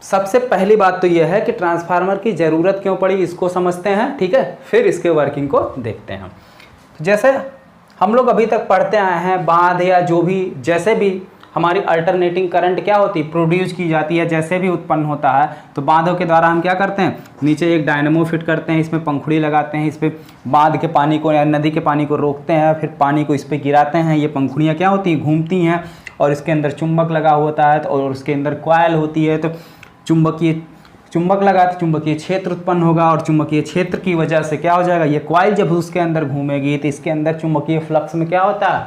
सबसे पहली बात तो यह है कि ट्रांसफार्मर की ज़रूरत क्यों पड़ी इसको समझते हैं, ठीक है, फिर इसके वर्किंग को देखते हैं। जैसे हम लोग अभी तक पढ़ते आए हैं, बांध या जो भी जैसे भी हमारी अल्टरनेटिंग करंट क्या होती है, प्रोड्यूस की जाती है, जैसे भी उत्पन्न होता है तो बांधों के द्वारा हम क्या करते हैं, नीचे एक डायनेमो फिट करते हैं, इसमें पंखुड़ी लगाते हैं, इस पर बांध के पानी को या नदी के पानी को रोकते हैं, फिर पानी को इस पर गिराते हैं। ये पंखुड़ियाँ क्या होती हैं, घूमती हैं और इसके अंदर चुंबक लगा होता है और उसके अंदर कॉइल होती है। तो चुंबक लगा तो चुंबकीय क्षेत्र उत्पन्न होगा और चुंबकीय क्षेत्र की वजह से क्या हो जाएगा, ये कॉइल जब उसके अंदर घूमेगी तो इसके अंदर चुंबकीय फ्लक्स में क्या होता है,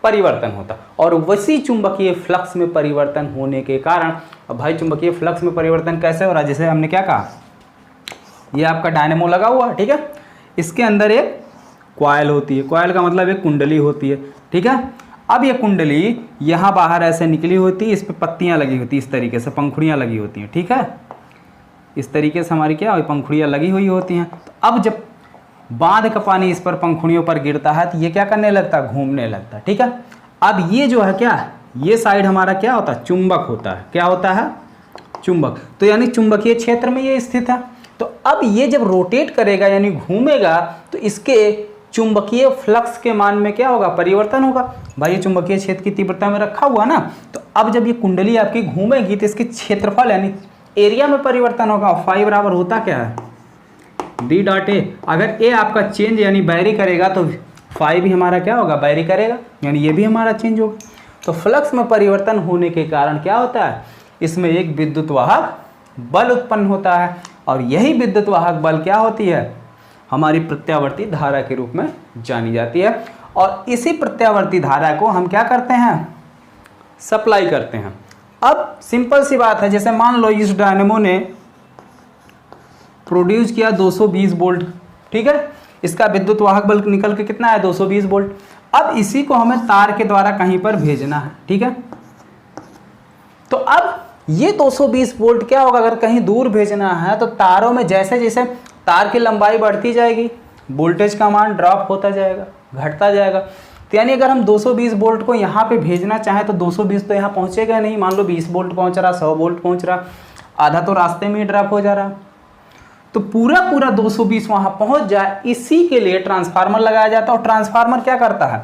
परिवर्तन होता है। और वैसी चुंबकीय फ्लक्स में परिवर्तन होने के कारण, अब भाई चुंबकीय फ्लक्स में परिवर्तन कैसे हो रहा है, जैसे हमने क्या कहा, ये आपका डायनेमो लगा हुआ है, ठीक है, इसके अंदर एक कॉइल होती है, कॉइल का मतलब एक कुंडली होती है, ठीक है। अब ये कुंडली यहाँ बाहर ऐसे निकली होती है, इस पर पत्तियाँ लगी होती है, इस तरीके से पंखुड़ियाँ लगी होती हैं, ठीक है, इस तरीके से हमारी क्या पंखुड़ियाँ लगी हुई होती हैं। तो अब जब बांध का पानी इस पर पंखुड़ियों पर गिरता है तो ये क्या करने लगता है, घूमने लगता है, ठीक है। अब ये जो है क्या, ये साइड हमारा क्या होता है, चुंबक होता है, क्या होता है, चुंबक। तो यानी चुंबकीय क्षेत्र में ये स्थित है। तो अब ये जब रोटेट करेगा यानी घूमेगा तो इसके चुंबकीय फ्लक्स के मान में क्या होगा, परिवर्तन होगा। भाई ये चुंबकीय क्षेत्र की तीव्रता में रखा हुआ ना, तो अब जब ये कुंडली आपकी घूमेगी तो इसके क्षेत्रफल यानी एरिया में परिवर्तन होगा। फाई बराबर होता क्या है, बी डॉट ए। अगर ए आपका चेंज यानी बैरी करेगा तो फाई भी हमारा क्या होगा, बैरी करेगा, यानी ये भी हमारा चेंज होगा। तो फ्लक्स में परिवर्तन होने के कारण क्या होता है, इसमें एक विद्युत वाहक बल उत्पन्न होता है और यही विद्युत वाहक बल क्या होती है, हमारी प्रत्यावर्ती धारा के रूप में जानी जाती है। और इसी प्रत्यावर्ती धारा को हम क्या करते हैं, सप्लाई करते हैं। अब सिंपल सी बात है, जैसे मान लो इस डायनेमो ने प्रोड्यूस किया 220 वोल्ट, ठीक है, इसका विद्युत वाहक बल निकल के कितना है, 220 वोल्ट। अब इसी को हमें तार के द्वारा कहीं पर भेजना है, ठीक है। तो अब ये 220 वोल्ट क्या होगा, अगर कहीं दूर भेजना है तो तारों में जैसे जैसे तार की लंबाई बढ़ती जाएगी वोल्टेज का मान ड्रॉप होता जाएगा, घटता जाएगा। तो यानी अगर हम 220 वोल्ट को यहाँ पे भेजना चाहें तो 220 तो यहाँ पहुँचेगा नहीं, मान लो 20 वोल्ट पहुँच रहा, 100 वोल्ट पहुँच रहा, आधा तो रास्ते में ही ड्रॉप हो जा रहा। तो पूरा 220 वहाँ पहुँच जाए, इसी के लिए ट्रांसफार्मर लगाया जाता है। और ट्रांसफार्मर क्या करता है,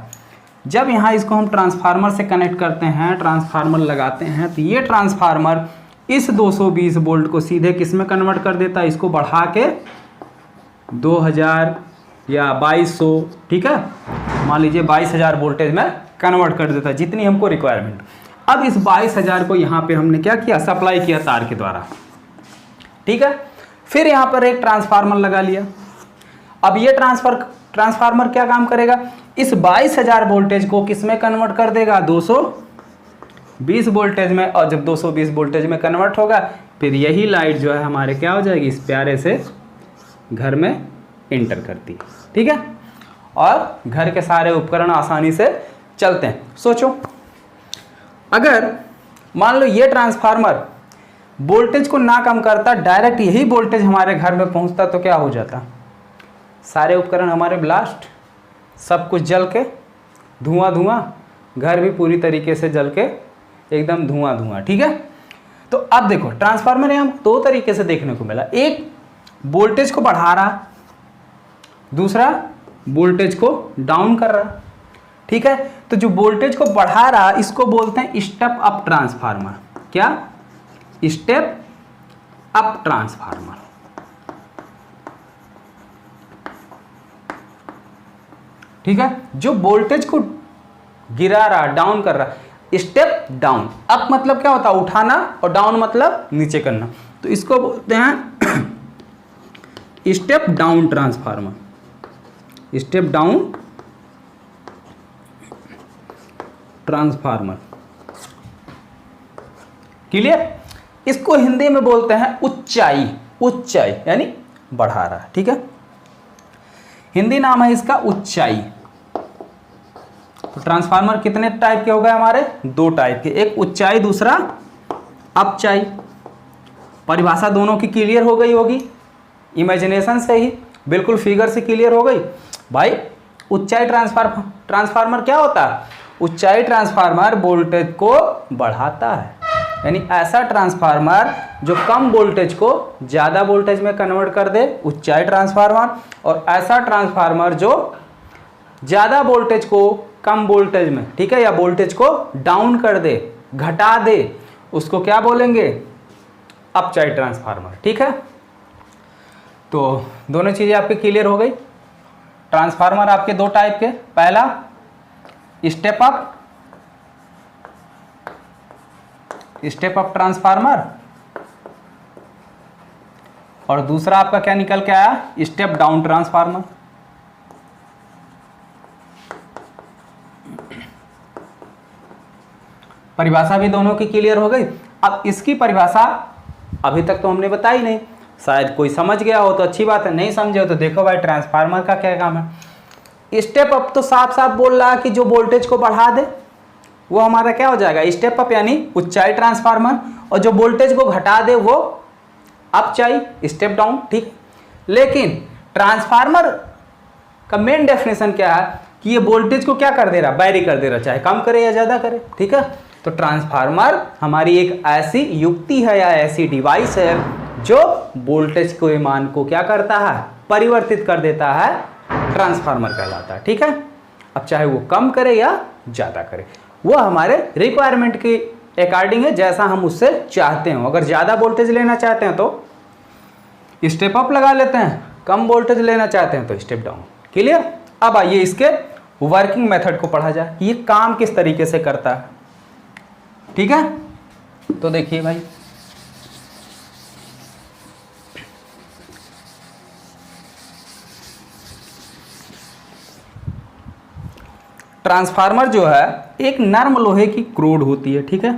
जब यहाँ इसको हम ट्रांसफार्मर से कनेक्ट करते हैं, ट्रांसफार्मर लगाते हैं, तो ये ट्रांसफार्मर इस 220 वोल्ट को सीधे किस में कन्वर्ट कर देता है, इसको बढ़ा के 2000 या 2200, ठीक है, मान लीजिए 22000 वोल्टेज में कन्वर्ट कर देता है, जितनी हमको रिक्वायरमेंट। अब इस 22000 को यहाँ पे हमने क्या किया, सप्लाई किया तार के द्वारा, ठीक है। फिर यहाँ पर एक ट्रांसफार्मर लगा लिया। अब ये ट्रांसफार्मर क्या काम करेगा, इस 22000 वोल्टेज को किस में कन्वर्ट कर देगा, 220 वोल्टेज में। और जब 220 वोल्टेज में कन्वर्ट होगा फिर यही लाइट जो है हमारे क्या हो जाएगी, इस प्यारे से घर में इंटर करती है, ठीक है, और घर के सारे उपकरण आसानी से चलते हैं। सोचो अगर मान लो ये ट्रांसफार्मर वोल्टेज को ना कम करता, डायरेक्ट यही वोल्टेज हमारे घर में पहुंचता तो क्या हो जाता, सारे उपकरण हमारे ब्लास्ट, सब कुछ जल के धुआं धुआं, घर भी पूरी तरीके से जल के एकदम धुआं धुआं, ठीक है। तो अब देखो ट्रांसफार्मर यहाँ दो तरीके से देखने को मिला, एक वोल्टेज को बढ़ा रहा, दूसरा वोल्टेज को डाउन कर रहा, ठीक है। तो जो वोल्टेज को बढ़ा रहा इसको बोलते हैं स्टेप अप ट्रांसफार्मर। क्या, स्टेप अप ट्रांसफार्मर, ठीक है। जो वोल्टेज को गिरा रहा, डाउन कर रहा, स्टेप डाउन। अप मतलब क्या होता है, उठाना, और डाउन मतलब नीचे करना। तो इसको बोलते हैं step down transformer, step down transformer, clear. इसको हिंदी में बोलते हैं ऊंचाई, ऊंचाई यानी बढ़ा रहा है, ठीक है। हिंदी नाम है इसका ऊंचाई। तो ट्रांसफार्मर कितने टाइप के हो गए हमारे, दो टाइप के, एक ऊंचाई दूसरा अपचाई। परिभाषा दोनों की क्लियर हो गई होगी, इमेजिनेशन से ही बिल्कुल फिगर से क्लियर हो गई। भाई ऊंचाई ट्रांसफार्मर क्या होता है, ऊंचाई ट्रांसफार्मर वोल्टेज को बढ़ाता है, यानी ऐसा ट्रांसफार्मर जो कम वोल्टेज को ज़्यादा वोल्टेज में कन्वर्ट कर दे, ऊंचाई ट्रांसफार्मर, और ऐसा ट्रांसफार्मर जो ज़्यादा वोल्टेज को कम वोल्टेज में, ठीक है, या वोल्टेज को डाउन कर दे, घटा दे, उसको क्या बोलेंगे, अपचाई ट्रांसफार्मर। ठीक है, तो दोनों चीज़ें आपके क्लियर हो गई। ट्रांसफार्मर आपके दो टाइप के, पहला स्टेप अप ट्रांसफार्मर, और दूसरा आपका क्या निकल के आया, स्टेप डाउन ट्रांसफार्मर। परिभाषा भी दोनों की क्लियर हो गई। अब इसकी परिभाषा अभी तक तो हमने बताई नहीं, शायद कोई समझ गया हो तो अच्छी बात है, नहीं समझे हो तो देखो भाई ट्रांसफार्मर का क्या काम है। स्टेप अप तो साफ साफ बोल रहा है कि जो वोल्टेज को बढ़ा दे वो हमारा क्या हो जाएगा, स्टेप अप यानी ऊंचाई ट्रांसफार्मर, और जो वोल्टेज को घटा दे वो अपचाई, स्टेप डाउन। ठीक, लेकिन ट्रांसफार्मर का मेन डेफिनेशन क्या है कि ये वोल्टेज को क्या कर दे रहा, वैरी कर दे रहा, चाहे कम करे या ज्यादा करे। ठीक है, तो ट्रांसफार्मर हमारी एक ऐसी युक्ति है या ऐसी डिवाइस है जो वोल्टेज के मान को क्या करता है, परिवर्तित कर देता है, ट्रांसफार्मर कहलाता है। ठीक है, अब चाहे वो कम करे या ज़्यादा करे, वो हमारे रिक्वायरमेंट के अकॉर्डिंग है, जैसा हम उससे चाहते हो। अगर ज़्यादा वोल्टेज लेना चाहते हैं तो स्टेप अप लगा लेते हैं, कम वोल्टेज लेना चाहते हैं तो स्टेप डाउन। क्लियर। अब आइए इसके वर्किंग मेथड को पढ़ा जाए, ये काम किस तरीके से करता है। ठीक है, तो देखिए भाई, ट्रांसफार्मर जो है एक नर्म लोहे की क्रोड होती है। ठीक है,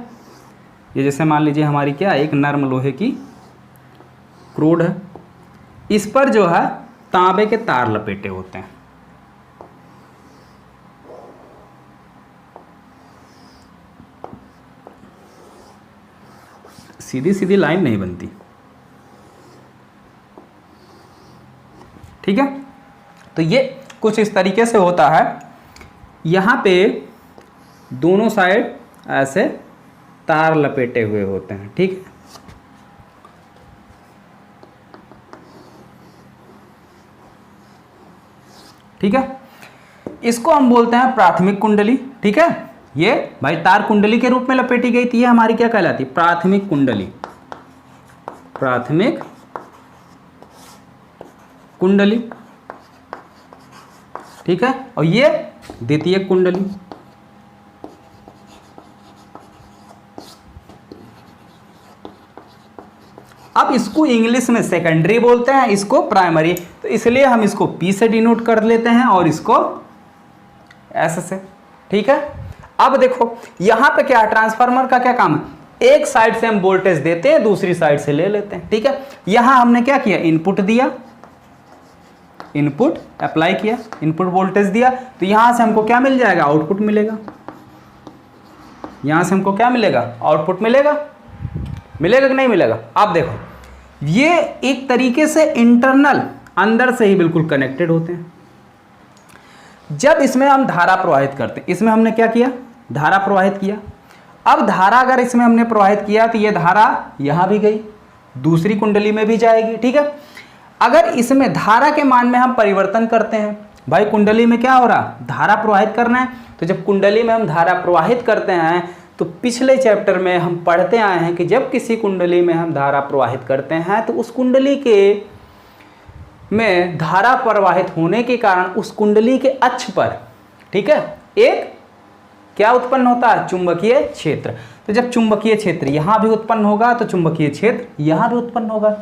ये जैसे मान लीजिए हमारी क्या, एक नर्म लोहे की क्रोड है, इस पर जो है तांबे के तार लपेटे होते हैं। सीधी सीधी लाइन नहीं बनती। ठीक है, तो ये कुछ इस तरीके से होता है, यहाँ पे दोनों साइड ऐसे तार लपेटे हुए होते हैं। ठीक है, ठीक है, इसको हम बोलते हैं प्राथमिक कुंडली। ठीक है, ये भाई तार कुंडली के रूप में लपेटी गई थी, ये हमारी क्या कहलाती है, प्राथमिक कुंडली, प्राथमिक कुंडली। ठीक है, और ये द्वितीयक कुंडली। अब इसको इंग्लिश में सेकेंडरी बोलते हैं, इसको प्राइमरी, तो इसलिए हम इसको P से डिनोट कर लेते हैं और इसको S से। ठीक है, अब देखो यहां पे क्या है, ट्रांसफार्मर का क्या काम है, एक साइड से हम वोल्टेज देते हैं, दूसरी साइड से ले लेते हैं। ठीक है, यहां हमने क्या किया, इनपुट दिया, इनपुट अप्लाई किया, इनपुट वोल्टेज दिया, तो यहां से हमको क्या मिल जाएगा, आउटपुट मिलेगा। यहां से हमको क्या मिलेगा, आउटपुट मिलेगा। मिलेगा कि नहीं मिलेगा। आप देखो ये एक तरीके से इंटरनल अंदर से ही बिल्कुल कनेक्टेड होते हैं। जब इसमें हम धारा प्रवाहित करते हैं, इसमें हमने क्या किया, धारा प्रवाहित किया। अब धारा अगर इसमें हमने प्रवाहित किया तो ये धारा यहां भी गई, दूसरी कुंडली में भी जाएगी। ठीक है, अगर इसमें धारा के मान में हम परिवर्तन करते हैं, भाई कुंडली में क्या हो रहा, धारा प्रवाहित करना है, तो जब कुंडली में हम धारा प्रवाहित करते हैं तो पिछले चैप्टर में हम पढ़ते आए हैं कि जब किसी कुंडली में हम धारा प्रवाहित करते हैं तो उस कुंडली के में धारा प्रवाहित होने के कारण उस कुंडली के अक्ष पर, ठीक है, एक क्या उत्पन्न होता है, चुंबकीय क्षेत्र। तो जब चुंबकीय क्षेत्र यहाँ भी उत्पन्न होगा तो चुंबकीय क्षेत्र यहाँ भी उत्पन्न होगा।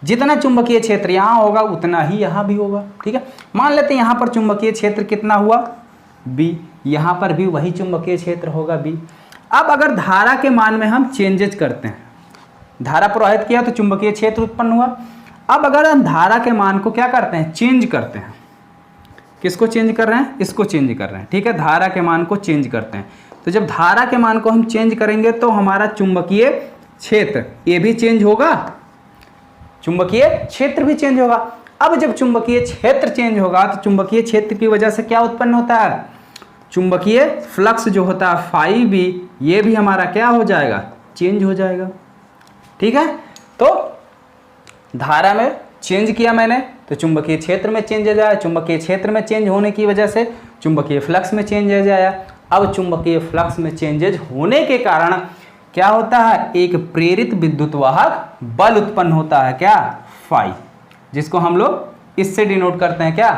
जितना चुंबकीय क्षेत्र यहाँ होगा उतना ही यहाँ भी होगा। ठीक है, मान लेते हैं यहाँ पर चुंबकीय क्षेत्र कितना हुआ, B, यहाँ पर भी वही चुंबकीय क्षेत्र होगा B। अब अगर धारा के मान में हम चेंजेज करते हैं, धारा प्रवाहित किया तो चुंबकीय क्षेत्र उत्पन्न हुआ। अब अगर हम धारा के मान को क्या करते हैं, चेंज करते हैं, किसको चेंज कर रहे हैं, इसको चेंज कर रहे हैं। ठीक है, धारा के मान को चेंज करते हैं, तो जब धारा के मान को हम चेंज करेंगे तो हमारा चुंबकीय क्षेत्र ये भी चेंज होगा, चुंबकीय क्षेत्र भी चेंज होगा। अब जब चुंबकीय क्षेत्र चेंज होगा तो चुंबकीय क्षेत्र की वजह से क्या उत्पन्न होता है, चुंबकीय फ्लक्स जो होता है फाई भी, ये भी हमारा क्या हो जाएगा, चेंज हो जाएगा। ठीक है, तो धारा में चेंज किया मैंने तो चुंबकीय क्षेत्र में चेंज हो जाए, चुंबकीय क्षेत्र में चेंज होने की वजह से चुंबकीय फ्लक्स में चेंज हो जाए। अब चुंबकीय फ्लक्स में चेंजेज होने के कारण क्या होता है, एक प्रेरित विद्युत वाहक बल उत्पन्न होता है, क्या, फाई, जिसको हम लोग इससे डिनोट करते हैं, क्या,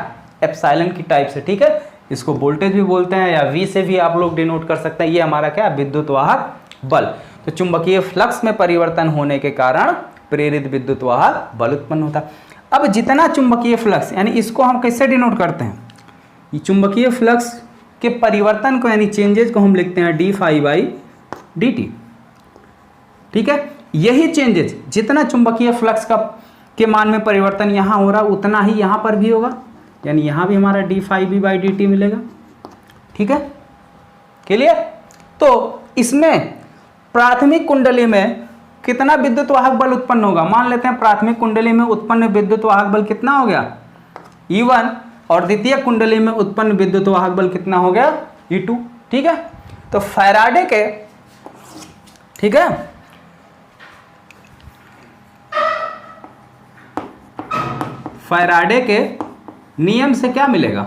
एप्सिलॉन की टाइप से। ठीक है, इसको वोल्टेज भी बोलते हैं या वी से भी आप लोग डिनोट कर सकते हैं। ये हमारा क्या, विद्युत वाहक बल। तो चुंबकीय फ्लक्स में परिवर्तन होने के कारण प्रेरित विद्युत वाहक बल उत्पन्न होता है। अब जितना चुंबकीय फ्लक्स, यानी इसको हम कैसे डिनोट करते हैं, ये चुंबकीय फ्लक्स के परिवर्तन को यानी चेंजेज को हम लिखते हैं D phi by D T. ठीक है, यही चेंजेज जितना चुंबकीय फ्लक्स का के मान में परिवर्तन यहाँ हो रहा उतना ही यहाँ पर भी होगा, यानी यहाँ भी हमारा D phi B by D T मिलेगा। ठीक है, क्लियर। तो इसमें प्राथमिक कुंडली में कितना विद्युत वाहक बल उत्पन्न होगा, मान लेते हैं प्राथमिक कुंडली में उत्पन्न विद्युत वाहक बल कितना हो गया, E1, और द्वितीय कुंडली में उत्पन्न विद्युत वाहक बल कितना हो गया, E2। ठीक है, तो फैराडे के, ठीक है, फैराडे के नियम से क्या मिलेगा,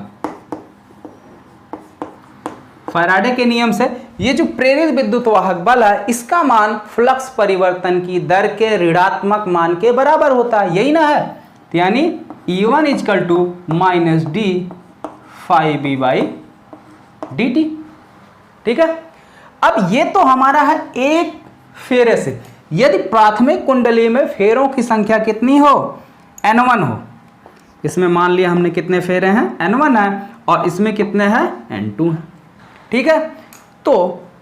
फैराडे के नियम से ये जो प्रेरित विद्युत वाहक बल है इसका मान फ्लक्स परिवर्तन की दर के ऋणात्मक मान के बराबर होता है, यही ना है। तो यानी E1 equal to minus D phi B by D T. ठीक है, अब ये तो हमारा है एक फेरे से। यदि प्राथमिक कुंडली में फेरों की संख्या कितनी हो, N1 हो, इसमें मान लिया हमने कितने फेरे हैं, N1 है, और इसमें कितने हैं, N2 है। ठीक है, तो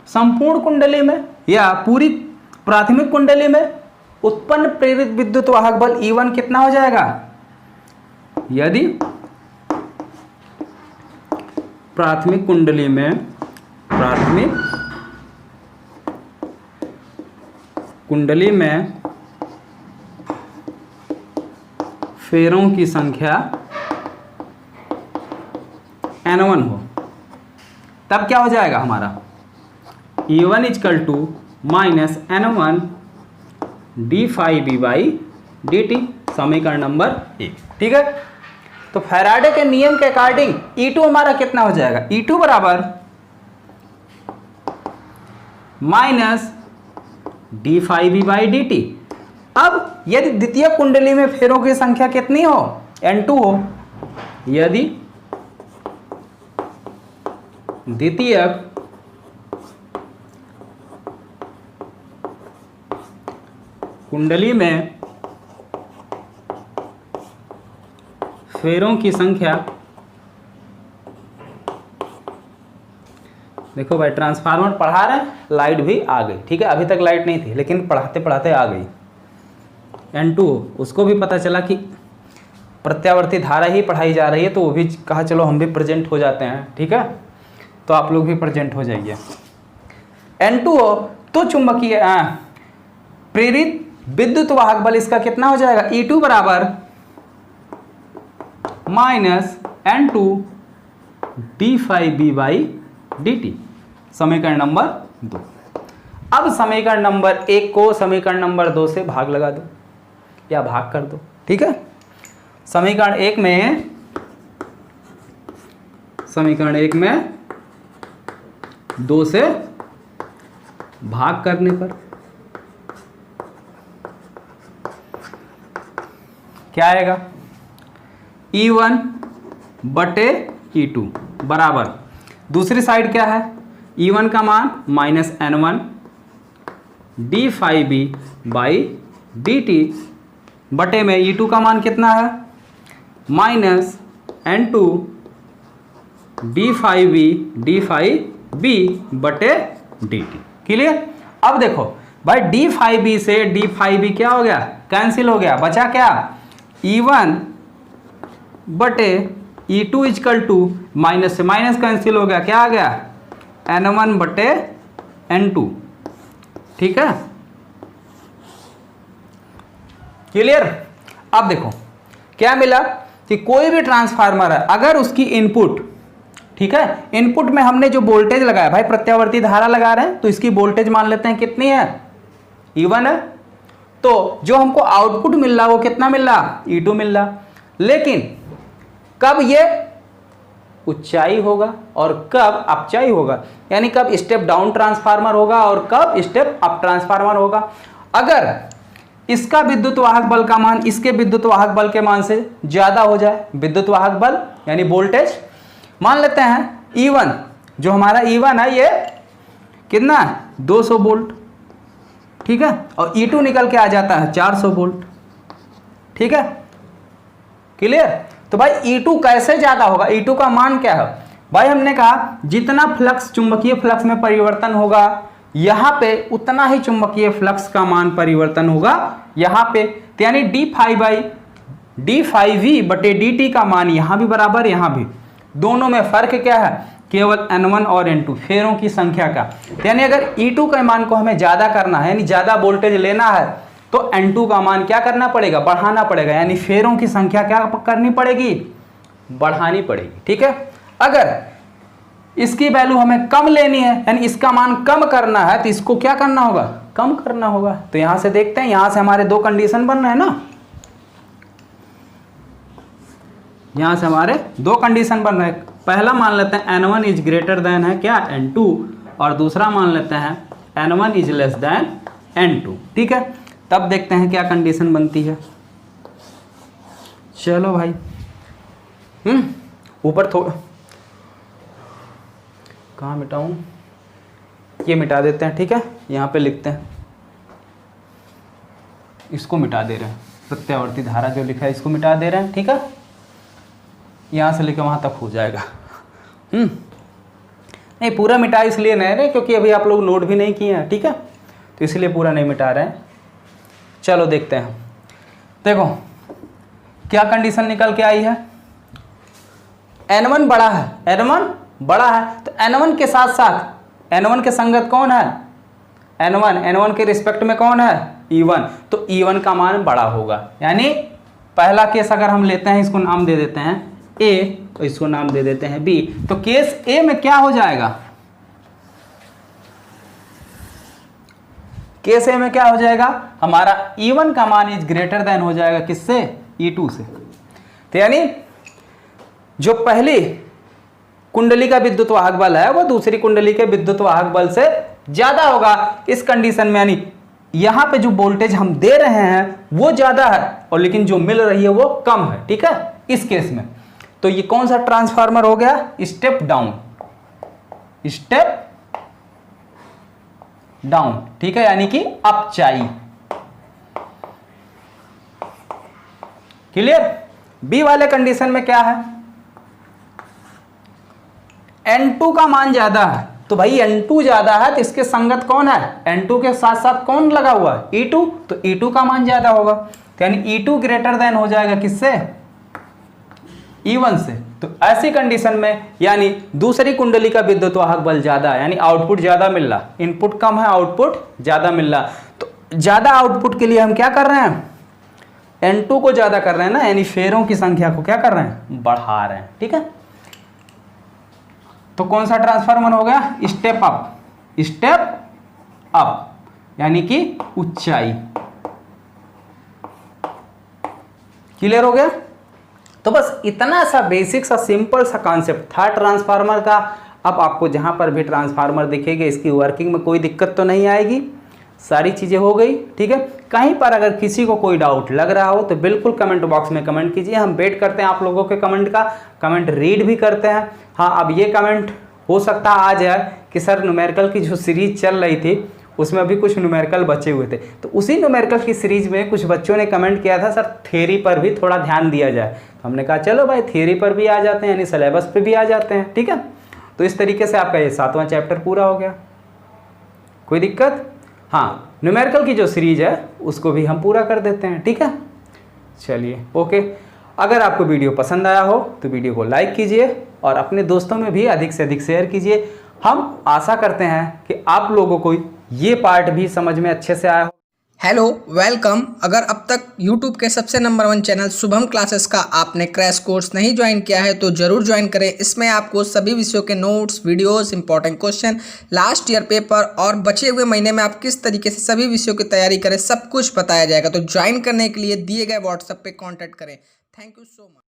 संपूर्ण कुंडली में या पूरी प्राथमिक कुंडली में उत्पन्न प्रेरित विद्युत वाहक बल E1 कितना हो जाएगा, यदि प्राथमिक कुंडली में फेरों की संख्या N1 हो, तब क्या हो जाएगा हमारा, E1 equal to minus N1 D phi B by D T, समीकरण नंबर 1। ठीक है, तो फैराडे के नियम के अकॉर्डिंग E2 हमारा कितना हो जाएगा, E2 बराबर minus D phi B by D T. अब यदि द्वितीय कुंडली में फेरों की संख्या कितनी हो, N2 हो, यदि द्वितीयक कुंडली में फेरों की संख्या, देखो भाई ट्रांसफार्मर पढ़ा रहे हैं, लाइट भी आ गई। ठीक है, अभी तक लाइट नहीं थी लेकिन पढ़ाते पढ़ाते आ गई। N2 उसको भी पता चला कि प्रत्यावर्ती धारा ही पढ़ाई जा रही है, तो वो भी कहा चलो हम भी प्रेजेंट हो जाते हैं। ठीक है, तो आप लोग भी प्रेजेंट हो जाइए। N2 हो तो चुंबकीय प्रेरित विद्युत वाहक बल इसका कितना हो जाएगा, E2 बराबर minus N2 D phi B by D T, समीकरण नंबर 2। अब समीकरण नंबर 1 को समीकरण नंबर 2 से भाग लगा दो या भाग कर दो। ठीक है, समीकरण 1 में 2 से भाग करने पर क्या आएगा, E1 बटे E2 बराबर, दूसरी साइड क्या है, E1 का मान minus N1 D phi B by D T बटे में E2 का मान कितना है, minus N2 D phi B बटे डी टी। क्लियर। अब देखो भाई डी फाई बी से डी फाई बी क्या हो गया, कैंसिल हो गया, बचा क्या, E1 बटे E2 इजकल टू माइनस से माइनस कैंसिल हो गया, क्या आ गया, N1 बटे N2। ठीक है, क्लियर। अब देखो क्या मिला कि कोई भी ट्रांसफार्मर है, अगर उसकी इनपुट, ठीक है, इनपुट में हमने जो वोल्टेज लगाया, भाई प्रत्यावर्ती धारा लगा रहे हैं तो इसकी वोल्टेज मान लेते हैं कितनी है, E1 है, तो जो हमको आउटपुट मिल रहा वो कितना मिल रहा, E2 मिल रहा। लेकिन कब ये ऊंचाई होगा और कब अपचाई होगा, यानी कब स्टेप डाउन ट्रांसफार्मर होगा और कब स्टेप अप ट्रांसफार्मर होगा। अगर इसका विद्युत वाहक बल का मान इसके विद्युत वाहक बल के मान से ज्यादा हो जाए, विद्युत वाहक बल यानी वोल्टेज, मान लेते हैं E1, जो हमारा E1 है ये कितना है 200 वोल्ट, ठीक है, और E2 निकल के आ जाता है 400 वोल्ट, ठीक है, क्लियर। तो भाई E2 कैसे ज्यादा होगा, E2 का मान क्या है भाई, हमने कहा जितना फ्लक्स चुंबकीय फ्लक्स में परिवर्तन होगा यहां पे उतना ही चुंबकीय फ्लक्स का मान परिवर्तन होगा यहां पे, तो यानी d∅v बटे dt का मान यहां भी बराबर यहां भी, दोनों में फर्क क्या है, केवल N1 और N2 फेरों की संख्या का। यानी अगर E2 के मान को हमें ज्यादा करना है यानी ज्यादा वोल्टेज लेना है तो N2 का मान क्या करना पड़ेगा, बढ़ाना पड़ेगा, यानी फेरों की संख्या क्या करनी पड़ेगी, बढ़ानी पड़ेगी, ठीक है। अगर इसकी वैल्यू हमें कम लेनी है यानी इसका मान कम करना है तो इसको क्या करना होगा, कम करना होगा। तो यहां से देखते हैं, यहां से हमारे दो कंडीशन बन रहे हैं ना, यहां से हमारे दो कंडीशन बन रहे हैं। पहला मान लेते हैं N1 इज ग्रेटर देन है क्या N2, और दूसरा मान लेते हैं N1 is less than N2, ठीक है। तब देखते हैं क्या कंडीशन बनती है। चलो भाई, ऊपर थोड़ा कहाँ मिटाऊं, ये मिटा देते हैं, ठीक है, यहाँ पे लिखते हैं, इसको मिटा दे रहे हैं, प्रत्यावर्ती धारा जो लिखा है इसको मिटा दे रहे हैं, ठीक है, यहाँ से लेकर वहाँ तक हो जाएगा। नहीं पूरा मिटा इसलिए नहीं रहे क्योंकि अभी आप लोग नोट भी नहीं किए हैं, ठीक है, तो इसलिए पूरा नहीं मिटा रहे हैं। चलो देखते हैं, देखो क्या कंडीशन निकल के आई है, N1 बड़ा है, N1 बड़ा है, तो N1 के साथ साथ N1 के संगत कौन है, N1 के रिस्पेक्ट में कौन है, E1, तो E1 का मान बड़ा होगा। यानी पहला केस अगर हम लेते हैं, इसको नाम दे देते हैं A, तो इसको नाम दे देते हैं B, तो केस A में क्या हो जाएगा, केस A में क्या हो जाएगा, हमारा E1 का मान इज ग्रेटर देन हो जाएगा किससे, E2 से। तो यानी जो पहली कुंडली का विद्युत वाहक बल है वो दूसरी कुंडली के विद्युत वाहक बल से ज्यादा होगा इस कंडीशन में, यानी यहां पे जो वोल्टेज हम दे रहे हैं वो ज्यादा है और लेकिन जो मिल रही है वो कम है, ठीक है, इस केस में। तो ये कौन सा ट्रांसफार्मर हो गया, स्टेप डाउन, स्टेप डाउन, ठीक है, यानी कि अपचाई, क्लियर। बी वाले कंडीशन में क्या है, N2 का मान ज्यादा है, तो भाई N2 ज्यादा है तो इसके संगत कौन है, N2 के साथ साथ कौन लगा हुआ है, E2, तो E2 का मान ज्यादा होगा, तो यानी E2 ग्रेटर देन हो जाएगा किससे, E1 से। तो ऐसी कंडीशन में यानी दूसरी कुंडली का विद्युत वाहक बल ज्यादा है, यानी आउटपुट ज्यादा मिल रहा, इनपुट कम है आउटपुट ज्यादा मिल रहा, तो ज्यादा आउटपुट के लिए हम क्या कर रहे हैं, N2 को ज्यादा कर रहे हैं ना, यानी फेरों की संख्या को क्या कर रहे हैं, बढ़ा रहे हैं, ठीक है। तो कौन सा ट्रांसफार्मर हो गया, स्टेप अप, स्टेप अप यानी कि ऊंचाई, क्लियर हो गया। तो बस इतना सा बेसिक सा सिंपल सा कॉन्सेप्ट था ट्रांसफार्मर का। अब आपको जहां पर भी ट्रांसफार्मर दिखेगा इसकी वर्किंग में कोई दिक्कत तो नहीं आएगी, सारी चीजें हो गई, ठीक है। कहीं पर अगर किसी को कोई डाउट लग रहा हो तो बिल्कुल कमेंट बॉक्स में कमेंट कीजिए, हम वेट करते हैं आप लोगों के कमेंट का, कमेंट रीड भी करते हैं। हाँ, अब ये कमेंट हो सकता है आ जाए कि सर न्यूमेरिकल की जो सीरीज चल रही थी उसमें अभी कुछ न्यूमेरिकल बचे हुए थे, तो उसी न्यूमेरिकल की सीरीज में कुछ बच्चों ने कमेंट किया था सर थ्योरी पर भी थोड़ा ध्यान दिया जाए, तो हमने कहा चलो भाई थ्योरी पर भी आ जाते हैं, यानी सिलेबस पे भी आ जाते हैं, ठीक है। तो इस तरीके से आपका ये 7वां चैप्टर पूरा हो गया, कोई दिक्कत। हाँ, न्यूमेरिकल की जो सीरीज है उसको भी हम पूरा कर देते हैं, ठीक है। चलिए ओके, अगर आपको वीडियो पसंद आया हो तो वीडियो को लाइक कीजिए और अपने दोस्तों में भी अधिक से अधिक शेयर कीजिए। हम आशा करते हैं कि आप लोगों को ये पार्ट भी समझ में अच्छे से आया हो। Hello welcome. अगर अब तक YouTube के सबसे नंबर 1 चैनल शुभम क्लासेस का आपने क्रैश कोर्स नहीं ज्वाइन किया है तो ज़रूर ज्वाइन करें। इसमें आपको सभी विषयों के notes, videos, important question, last year paper और बचे हुए महीने में आप किस तरीके से सभी विषयों की तैयारी करें, सब कुछ बताया जाएगा। तो ज्वाइन करने के लिए दिए गए व्हाट्सएप पे कॉन्टैक्ट करें। Thank you so much.